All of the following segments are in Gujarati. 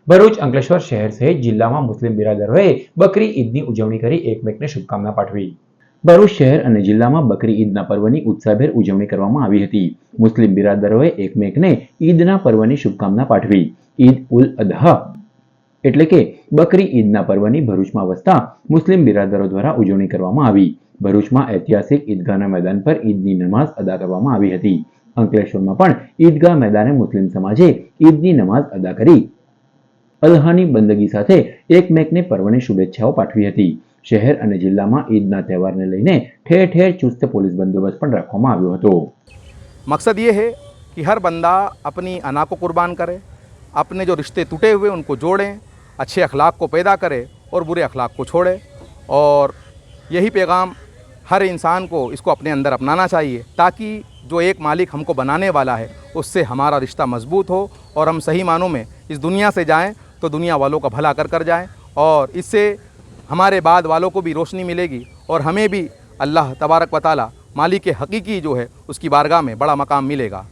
ભરૂચ, અંકલેશ્વર શહેર સહિત જિલ્લામાં મુસ્લિમ બિરાદરોએ બકરી ઈદની ઉજવણી કરી એકમેકને શુભકામના પાઠવી. ભરૂચ શહેર અને જિલ્લામાં બકરી ઈદના પર્વની ઉત્સાહભેર ઉજવણી કરવામાં આવી હતી. મુસ્લિમ બિરાદરોએ એકમેકને ઈદના પર્વની શુભકામના પાઠવી. ઈદ ઉલ અદહા એટલે કે બકરી ઈદના પર્વની ભરૂચમાં વસતા મુસ્લિમ બિરાદરો દ્વારા ઉજવણી કરવામાં આવી. ભરૂચમાં ઐતિહાસિક ઈદગાહના મેદાન પર ઈદની નમાઝ અદા કરવામાં આવી હતી. અંકલેશ્વરમાં પણ ઈદગાહ મેદાને મુસ્લિમ સમાજે ઈદની નમાઝ અદા કરી અલ્લાહની બંદગી સાથે એકમેકને પર્વની શુભેચ્છાઓ પાઠવી હતી. શહેર અને જિલ્લામાં ઈદના તહેવારને લઈને ઠેર ઠેર ચુસ્ત પોલીસ બંદોબસ્ત પણ રાખવામાં આવ્યો હતો. मकसद ये है कि हर बंदा अपनी अना को कुर्बान करे, अपने जो रिश्ते टूटे हुए उनको जोड़ें, अच्छे अखलाक को पैदा करे और बुरे अखलाक को छोड़े। और यही पैगाम हर इंसान को इसको अपने अंदर अपनाना चाहिए ताकि जो एक मालिक हमको बनाने वाला है उससे हमारा रिश्ता मजबूत हो और हम सही मानों में इस दुनिया से जाएं तो दुनिया वालों का भला कर कर जाएं और इससे हमारे बाद वालों को भी रोशनी मिलेगी और हमें भी अल्लाह तबारक व तआला मालिक हकीकी जो है उसकी बारगाह में बड़ा मकाम मिलेगा.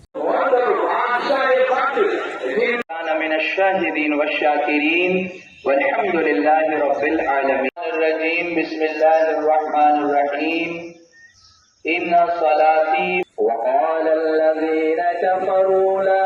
इन्ना सलाती वक़ाल अल्लज़ीना कफ़रू ला